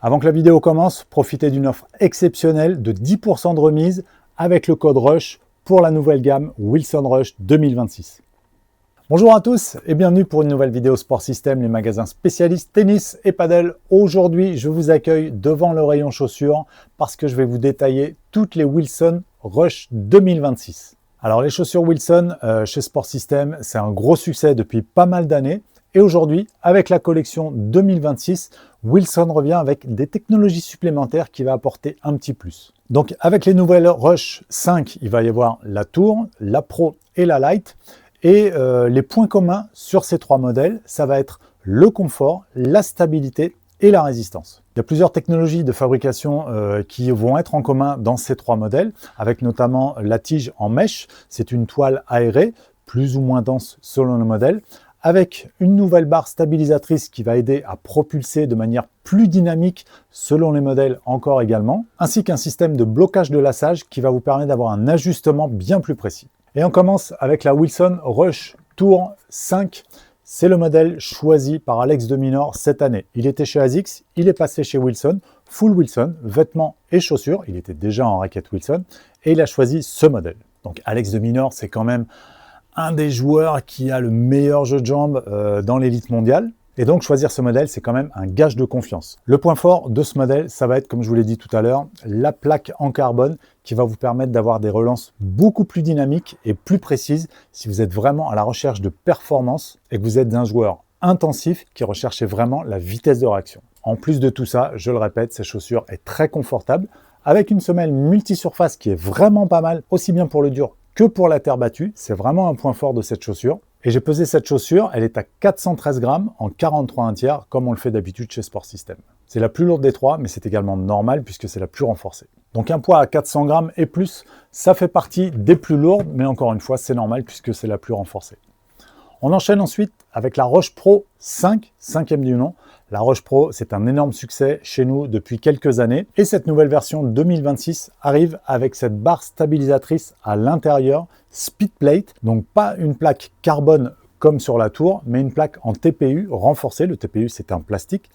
Avant que la vidéo commence, profitez d'une offre exceptionnelle de 10% de remise avec le code RUSH pour la nouvelle gamme Wilson Rush 2026. Bonjour à tous et bienvenue pour une nouvelle vidéo Sport System, les magasins spécialistes tennis et padel. Aujourd'hui, je vous accueille devant le rayon chaussures parce que je vais vous détailler toutes les Wilson Rush 2026. Alors les chaussures Wilson chez Sport System, c'est un gros succès depuis pas mal d'années. Et aujourd'hui, avec la collection 2026, Wilson revient avec des technologies supplémentaires qui va apporter un petit plus. Donc avec les nouvelles Rush 5, il va y avoir la Tour, la Pro et la Light. Et les points communs sur ces trois modèles, ça va être le confort, la stabilité et la résistance. Il y a plusieurs technologies de fabrication qui vont être en commun dans ces trois modèles, avec notamment la tige en mèche. C'est une toile aérée, plus ou moins dense selon le modèle, avec une nouvelle barre stabilisatrice qui va aider à propulser de manière plus dynamique selon les modèles encore également, ainsi qu'un système de blocage de lassage qui va vous permettre d'avoir un ajustement bien plus précis. Et on commence avec la Wilson Rush Tour 5. C'est le modèle choisi par Alex de Minaur cette année. Il était chez ASICS, il est passé chez Wilson, full Wilson, vêtements et chaussures. Il était déjà en raquette Wilson et il a choisi ce modèle. Donc Alex de Minaur, c'est quand même un des joueurs qui a le meilleur jeu de jambes dans l'élite mondiale. Et donc choisir ce modèle, c'est quand même un gage de confiance. Le point fort de ce modèle, ça va être, comme je vous l'ai dit tout à l'heure, la plaque en carbone qui va vous permettre d'avoir des relances beaucoup plus dynamiques et plus précises si vous êtes vraiment à la recherche de performance et que vous êtes un joueur intensif qui recherchez vraiment la vitesse de réaction. En plus de tout ça, je le répète, cette chaussure est très confortable avec une semelle multisurface qui est vraiment pas mal, aussi bien pour le dur que pour la terre battue. C'est vraiment un point fort de cette chaussure. Et j'ai pesé cette chaussure, elle est à 413 grammes en 43 1/3, comme on le fait d'habitude chez Sport System. C'est la plus lourde des trois, mais c'est également normal puisque c'est la plus renforcée. Donc un poids à 400 grammes et plus, ça fait partie des plus lourdes, mais encore une fois, c'est normal puisque c'est la plus renforcée. On enchaîne ensuite avec la Rush Pro 5, cinquième du nom. La Rush Pro, c'est un énorme succès chez nous depuis quelques années. Et cette nouvelle version 2026 arrive avec cette barre stabilisatrice à l'intérieur, Speedplate. Donc pas une plaque carbone comme sur la Tour, mais une plaque en TPU renforcée. Le TPU, c'est un plastique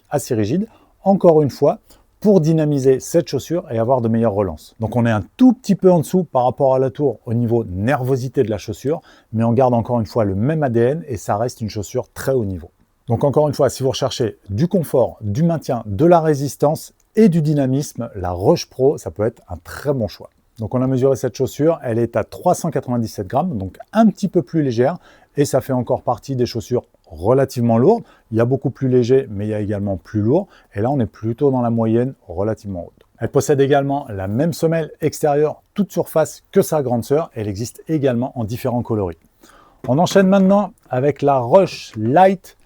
assez rigide. Encore une fois, pour dynamiser cette chaussure et avoir de meilleures relances. Donc on est un tout petit peu en dessous par rapport à la Tour au niveau nervosité de la chaussure, mais on garde encore une fois le même ADN et ça reste une chaussure très haut niveau. Donc encore une fois, si vous recherchez du confort, du maintien, de la résistance et du dynamisme, la Rush Pro, ça peut être un très bon choix. Donc on a mesuré cette chaussure, elle est à 397 grammes, donc un petit peu plus légère, et ça fait encore partie des chaussures relativement lourdes. Il y a beaucoup plus léger, mais il y a également plus lourd, et là on est plutôt dans la moyenne relativement haute. Elle possède également la même semelle extérieure, toute surface que sa grande sœur, et elle existe également en différents coloris. On enchaîne maintenant avec la Rush Light,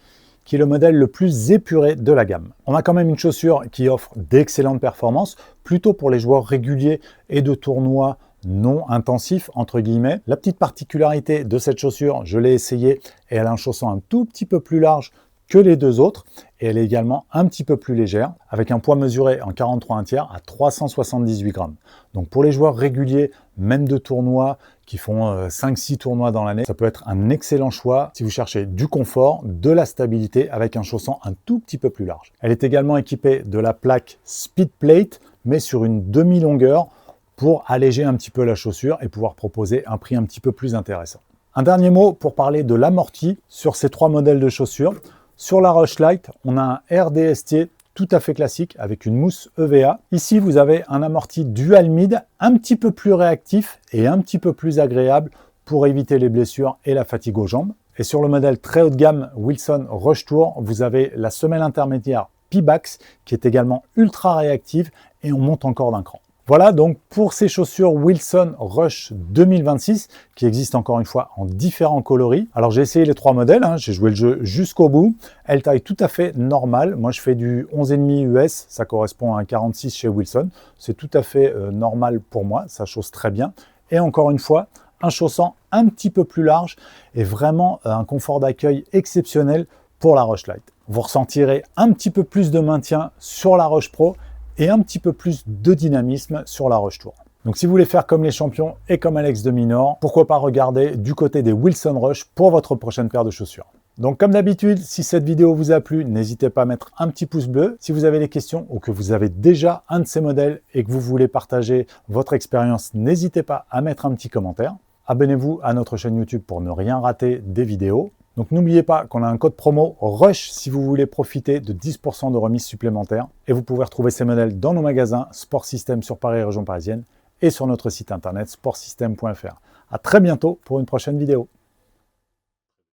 qui est le modèle le plus épuré de la gamme. On a quand même une chaussure qui offre d'excellentes performances, plutôt pour les joueurs réguliers et de tournois non intensifs, entre guillemets. La petite particularité de cette chaussure, je l'ai essayée, et elle a un chausson un tout petit peu plus large que les deux autres, et elle est également un petit peu plus légère, avec un poids mesuré en 43 1/3 à 378 grammes. Donc pour les joueurs réguliers, même de tournois, qui font 5-6 tournois dans l'année, ça peut être un excellent choix si vous cherchez du confort, de la stabilité, avec un chausson un tout petit peu plus large. Elle est également équipée de la plaque Speedplate, mais sur une demi-longueur, pour alléger un petit peu la chaussure et pouvoir proposer un prix un petit peu plus intéressant. Un dernier mot pour parler de l'amorti sur ces trois modèles de chaussures. Sur la Rush Light, on a un RD Estier tout à fait classique avec une mousse EVA. Ici, vous avez un amorti dual mid un petit peu plus réactif et un petit peu plus agréable pour éviter les blessures et la fatigue aux jambes. Et sur le modèle très haut de gamme Wilson Rush Tour, vous avez la semelle intermédiaire Pebax qui est également ultra réactive et on monte encore d'un cran. Voilà donc pour ces chaussures Wilson Rush 2026 qui existent encore une fois en différents coloris. Alors j'ai essayé les trois modèles, j'ai joué le jeu jusqu'au bout. Elle taille tout à fait normale. Moi je fais du 11,5 US, ça correspond à un 46 chez Wilson. C'est tout à fait normal pour moi, ça chausse très bien. Et encore une fois, un chaussant un petit peu plus large et vraiment un confort d'accueil exceptionnel pour la Rush Light. Vous ressentirez un petit peu plus de maintien sur la Rush Pro et un petit peu plus de dynamisme sur la Rush Tour. Donc si vous voulez faire comme les champions et comme Alex de Minaur, pourquoi pas regarder du côté des Wilson Rush pour votre prochaine paire de chaussures. Donc comme d'habitude, si cette vidéo vous a plu, n'hésitez pas à mettre un petit pouce bleu. Si vous avez des questions ou que vous avez déjà un de ces modèles et que vous voulez partager votre expérience, n'hésitez pas à mettre un petit commentaire. Abonnez-vous à notre chaîne YouTube pour ne rien rater des vidéos. Donc n'oubliez pas qu'on a un code promo RUSH si vous voulez profiter de 10% de remise supplémentaire. Et vous pouvez retrouver ces modèles dans nos magasins Sport System sur Paris et région parisienne et sur notre site internet sportsystem.fr. À très bientôt pour une prochaine vidéo.